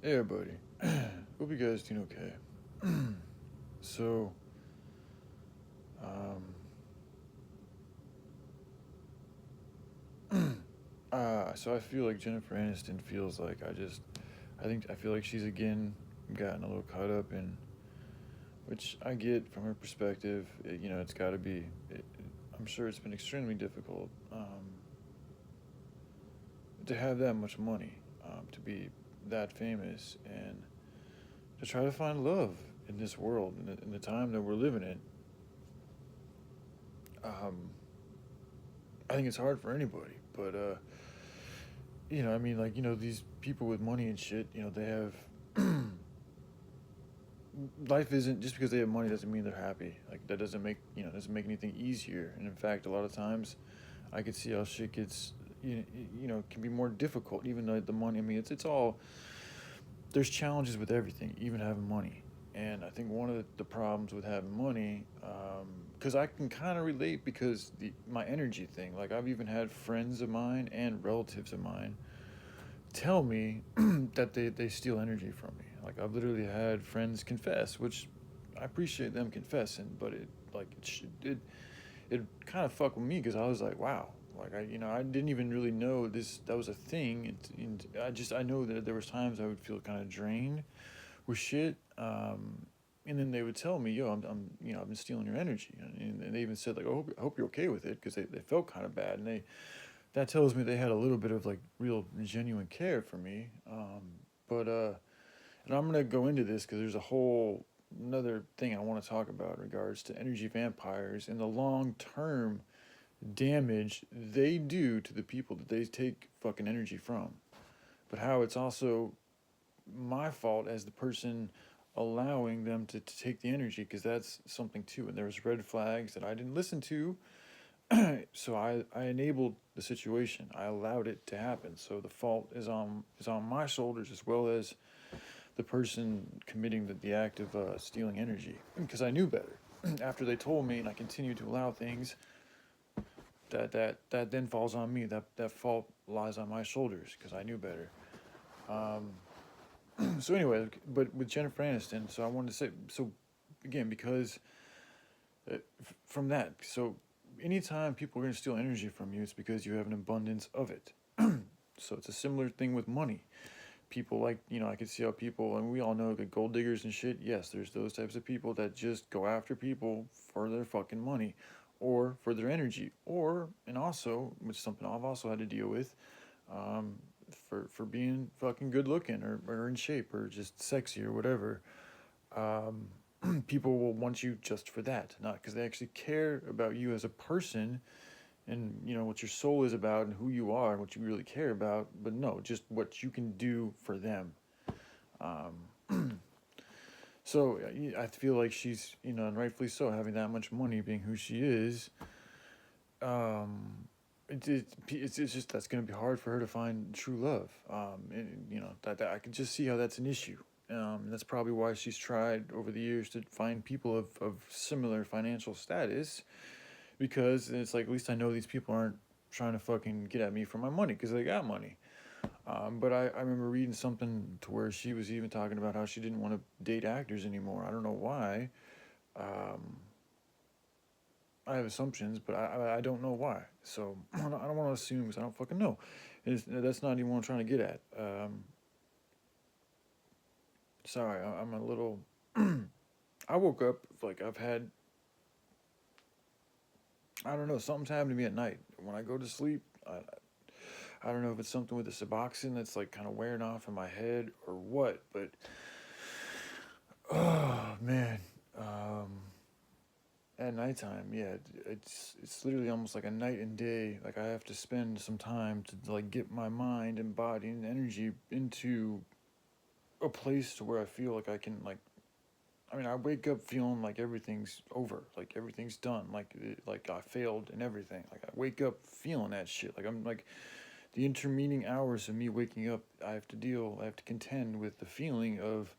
Hey everybody. Hope you guys doing okay. so, um, so I feel like Jennifer Aniston feels like I feel like she's again gotten a little caught up in, which I get from her perspective. It's got to be. I'm sure it's been extremely difficult to have that much money, to be that famous, and to try to find love in this world, in the time that we're living in. Um, I think it's hard for anybody, but these people with money and shit, they have life isn't just because they have money doesn't mean they're happy. Like that doesn't make anything easier. And in fact, a lot of times I could see how shit gets can be more difficult. Even though the money, I mean, it's all there's challenges with everything, even having money. And I think one of the problems with having money, because I can kind of relate because my energy thing. Like I've even had friends of mine and relatives of mine tell me that they steal energy from me. Like I've literally had friends confess, which I appreciate them confessing, but it kind of fucked with me because I was like, wow, like I didn't even really know that was a thing, and I know that there was times I would feel kind of drained with shit. And then they would tell me, "Yo, I've been stealing your energy," and they even said like, "Oh, I hope you're okay with it," because they felt kind of bad, and that tells me they had a little bit of like real genuine care for me. But and I'm gonna go into this because there's a whole another thing I want to talk about in regards to energy vampires and the long term damage they do to the people that they take fucking energy from. But how it's also my fault as the person allowing them to take the energy because that's something too. And there was red flags that I didn't listen to, so I enabled the situation. I allowed it to happen. So the fault is on my shoulders as well as the person committing the act of stealing energy because I knew better. After they told me and I continued to allow things, that then falls on me. That fault lies on my shoulders because I knew better. Um, so anyway, but with Jennifer Aniston, so I wanted to say so again because from that, so anytime people are going to steal energy from you, it's because you have an abundance of it. So it's a similar thing with money. People like, I can see how people, and we all know the gold diggers and shit. Yes, there's those types of people that just go after people for their fucking money or for their energy. Or, and also, which is something I've also had to deal with, um, for being fucking good looking or in shape or just sexy or whatever. Um, People will want you just for that, not because they actually care about you as a person and what your soul is about and who you are and what you really care about, but no, just what you can do for them. um, so I feel like she's, and rightfully so, having that much money, being who she is. Um, it, it, it's, it's just that's going to be hard for her to find true love. And, that I can just see how that's an issue. That's probably why she's tried over the years to find people of similar financial status, because it's like at least I know these people aren't trying to fucking get at me for my money because they got money. But I remember reading something to where she was even talking about how she didn't want to date actors anymore. I don't know why. Um, I have assumptions, but I don't know why. So I don't want to assume because I don't fucking know. That's not even what I'm trying to get at. Sorry, I'm a little. I woke up like I've had. I don't know. Something's happened to me at night when I go to sleep. I don't know if it's something with the Suboxone that's like kind of wearing off in my head or what, but oh man, at nighttime, yeah, it's literally almost like a night and day. Like I have to spend some time to like get my mind and body and energy into a place to where I feel like I can like. I mean, I wake up feeling like everything's over, like everything's done, like I failed and everything. Like I wake up feeling that shit. Like I'm like the intervening hours of me waking up, I have to contend with the feeling of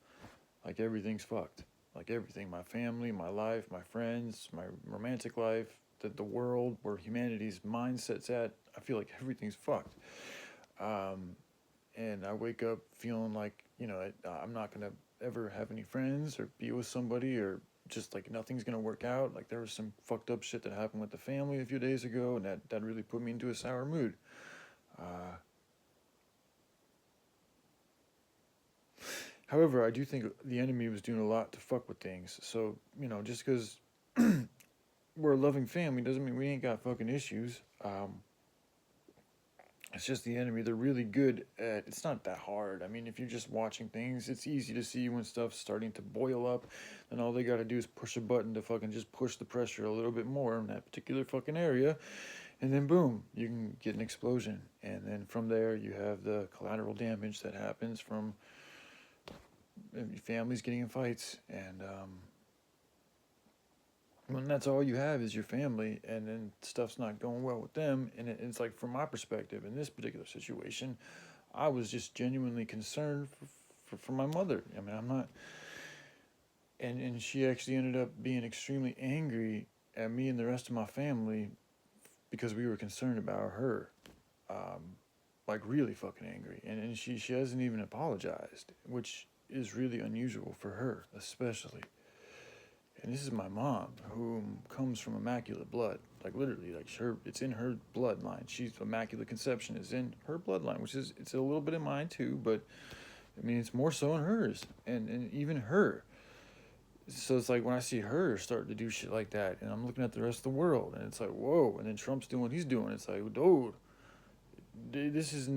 like everything's fucked. Like everything, my family, my life, my friends, my romantic life, the world, where humanity's mindset's at, I feel like everything's fucked. Um, and I wake up feeling like, I'm not gonna ever have any friends or be with somebody, or just like nothing's gonna work out. Like there was some fucked up shit that happened with the family a few days ago, and that really put me into a sour mood. Uh, However, I do think the enemy was doing a lot to fuck with things. So, just because we're a loving family doesn't mean we ain't got fucking issues. It's just the enemy. They're really good at. It's not that hard. I mean, if you're just watching things, it's easy to see when stuff's starting to boil up. And all they gotta do is push a button to fucking just push the pressure a little bit more in that particular fucking area, and then boom, you can get an explosion. And then from there, you have the collateral damage that happens from families getting in fights, and when that's all you have is your family, and then stuff's not going well with them. And it's like, from my perspective in this particular situation, I was just genuinely concerned for my mother. I mean, I'm not, and she actually ended up being extremely angry at me and the rest of my family because we were concerned about her. Like really fucking angry, and she hasn't even apologized, which is really unusual for her, especially. And this is my mom, who comes from immaculate blood, like literally, like it's in her bloodline. She's immaculate conception is in her bloodline, which is, it's a little bit in mine too, but I mean it's more so in hers, and even her. So it's like when I see her start to do shit like that, and I'm looking at the rest of the world, and it's like, whoa. And then Trump's doing what he's doing. It's like, dude, this is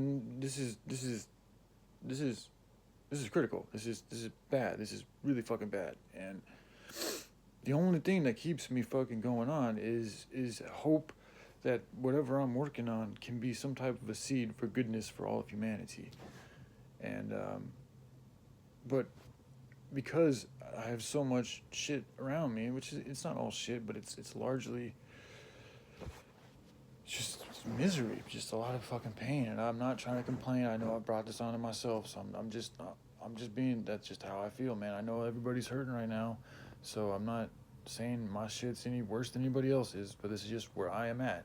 critical. This is bad. This is really fucking bad. And the only thing that keeps me fucking going on is hope that whatever I'm working on can be some type of a seed for goodness for all of humanity. And but because I have so much shit around me, which is, it's not all shit, but it's largely just misery, just a lot of fucking pain. And I'm not trying to complain. I know I brought this onto myself, so I'm just being. That's just how I feel, man. I know everybody's hurting right now, so I'm not saying my shit's any worse than anybody else's, but this is just where I am at.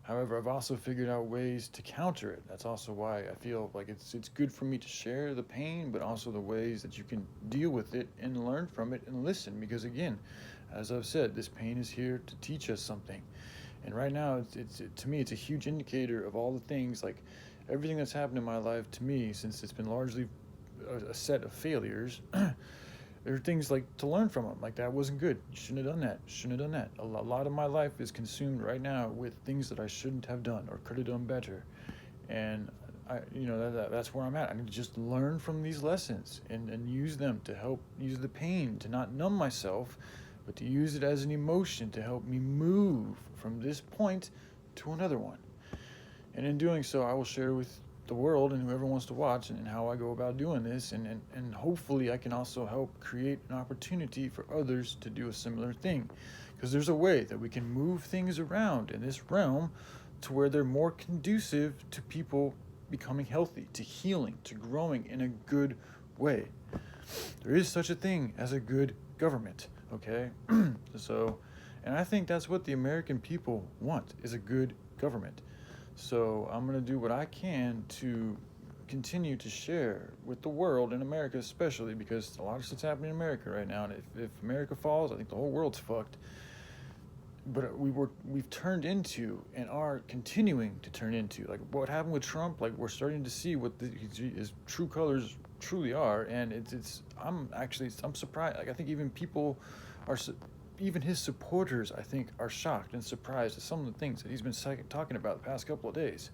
However, I've also figured out ways to counter it. That's also why I feel like it's good for me to share the pain, but also the ways that you can deal with it and learn from it and listen. Because again, as I've said, this pain is here to teach us something. And right now, it's to me, it's a huge indicator of all the things, like everything that's happened in my life to me, since it's been largely a set of failures. There are things like to learn from them. Like, that wasn't good. You shouldn't have done that. Shouldn't have done that. A lot of my life is consumed right now with things that I shouldn't have done or could have done better. And that's where I'm at. I need to just learn from these lessons and use them to help, use the pain to not numb myself, but to use it as an emotion to help me move from this point to another one. And in doing so, I will share with the world and whoever wants to watch and how I go about doing this, and hopefully I can also help create an opportunity for others to do a similar thing, because there's a way that we can move things around in this realm to where they're more conducive to people becoming healthy, to healing, to growing in a good way. There is such a thing as a good government, okay? So, and I think that's what the American people want, is a good government. So I'm going to do what I can to continue to share with the world, in America especially, because a lot of shit's happening in America right now. And if America falls, I think the whole world's fucked. But we've turned into, and are continuing to turn into, like what happened with Trump. Like, we're starting to see what his true colors truly are. And I'm surprised. Like, I think even people are, even his supporters, I think, are shocked and surprised at some of the things that he's been talking about the past couple of days.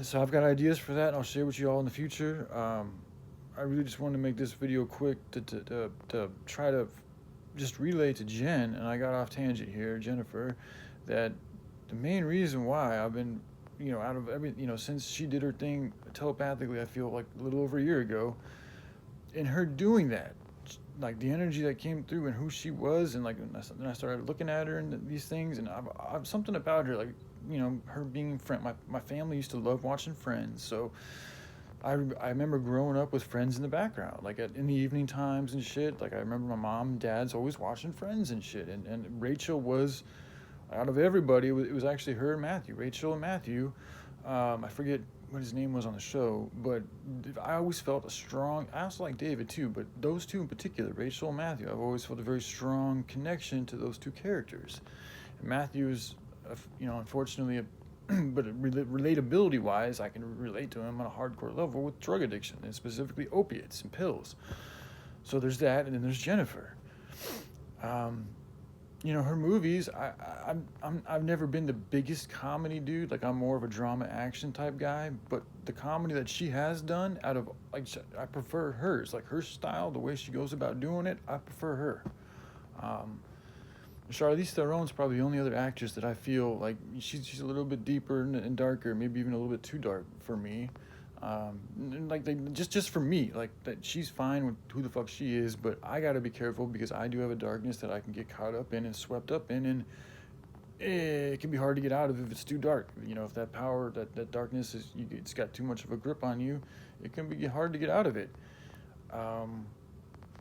So I've got ideas for that, and I'll share with you all in the future. I really just wanted to make this video quick to try to just relay to Jen, and I got off tangent here, Jennifer, that the main reason why I've been, out of every, since she did her thing telepathically, I feel like a little over a year ago, in her doing that, like the energy that came through and who she was, and like then I started looking at her and these things, and I've something about her, like, her being friend. My family used to love watching Friends, so I remember growing up with Friends in the background, like in the evening times and shit. Like, I remember my mom and dad's always watching Friends and shit, and Rachel was, out of everybody, it was actually her and Matthew, Rachel and Matthew. I forget what his name was on the show, but I always felt a strong. I also like David too, but those two in particular, Rachel and Matthew, I've always felt a very strong connection to those two characters. And Matthew's, unfortunately, but relatability wise, I can relate to him on a hardcore level with drug addiction and specifically opiates and pills. So there's that, and then there's Jennifer. Um, her movies. I've never been the biggest comedy dude. Like I'm more of a drama action type guy. But the comedy that she has done, out of I prefer hers. Like her style, the way she goes about doing it, I prefer her. Um, Charlize Theron's probably the only other actress that I feel like she's a little bit deeper and darker, maybe even a little bit too dark for me. Like just for me, like that she's fine with who the fuck she is, but I gotta be careful because I do have a darkness that I can get caught up in and swept up in, and it can be hard to get out of if it's too dark. If that power, that darkness it's got too much of a grip on you, it can be hard to get out of it. Um,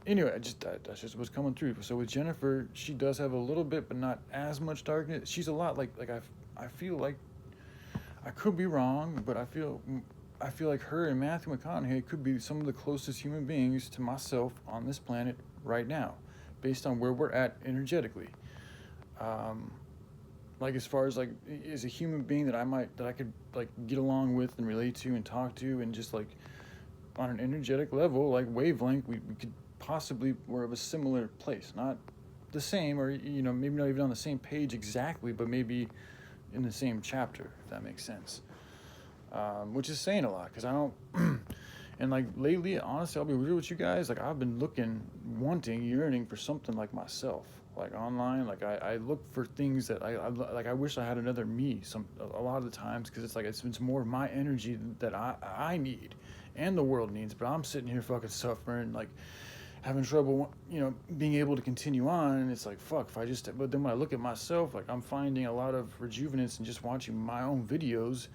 anyway, that's just what's coming through. So with Jennifer, she does have a little bit, but not as much darkness. She's a lot like I feel like I could be wrong, but I feel like her and Matthew McConaughey could be some of the closest human beings to myself on this planet right now, based on where we're at energetically. Um, like as far as like as a human being that I could like get along with and relate to and talk to, and just like on an energetic level, like wavelength, we could possibly we're of a similar place, not the same, or maybe not even on the same page exactly, but maybe in the same chapter, if that makes sense. Which is saying a lot because I don't. And like lately, honestly, I'll be real with you guys. Like I've been wanting, yearning for something like myself, like online. Like I look for things that I like. I wish I had another me. A lot of the times because it's like it's more of my energy that I need, and the world needs. But I'm sitting here fucking suffering, like having trouble, being able to continue on. And it's like fuck. If I just. But then when I look at myself, like I'm finding a lot of rejuvenance in just watching my own videos,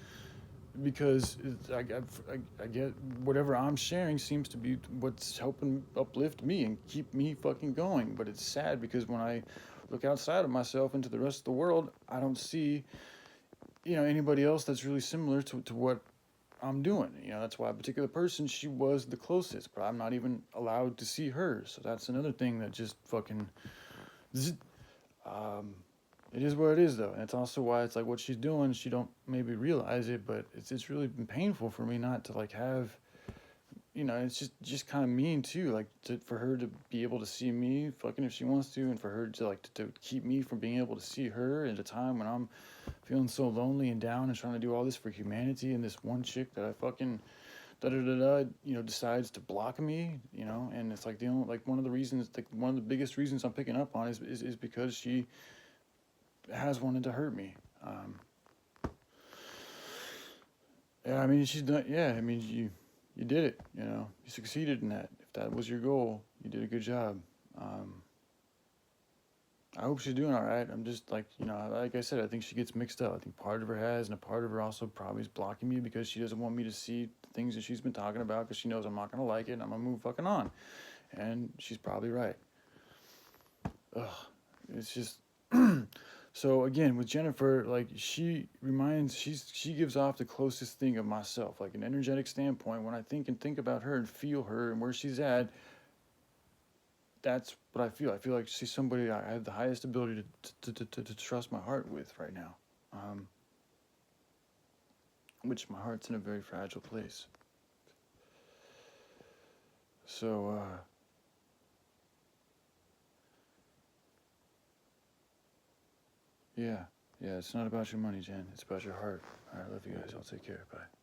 because I get whatever I'm sharing seems to be what's helping uplift me and keep me fucking going. But it's sad because when I look outside of myself into the rest of the world, I don't see, anybody else that's really similar to what I'm doing. That's why a particular person, she was the closest, but I'm not even allowed to see her. So that's another thing that just fucking, um, it is what it is, though, and it's also why it's like what she's doing. She don't maybe realize it, but it's really been painful for me not to like have, it's just kind of mean too, like for her to be able to see me fucking if she wants to, and for her to like to keep me from being able to see her at a time when I'm feeling so lonely and down and trying to do all this for humanity, and this one chick that I fucking decides to block me, and it's like the only like one of the reasons, like one of the biggest reasons I'm picking up on is because she has wanted to hurt me. Yeah, I mean, she's done. Yeah, I mean, you did it. You succeeded in that. If that was your goal, you did a good job. I hope she's doing all right. I'm just like, like I said, I think she gets mixed up. I think part of her has, and a part of her also probably is blocking me because she doesn't want me to see the things that she's been talking about because she knows I'm not gonna like it and I'm gonna move fucking on. And she's probably right. Ugh, it's just. So again, with Jennifer, like she gives off the closest thing of myself, like an energetic standpoint. When I think about her and feel her and where she's at, that's what I feel. I feel like she's somebody I have the highest ability to trust my heart with right now, which my heart's in a very fragile place. So yeah, it's not about your money, Jen. It's about your heart. All right, love you guys. I'll take care. Bye.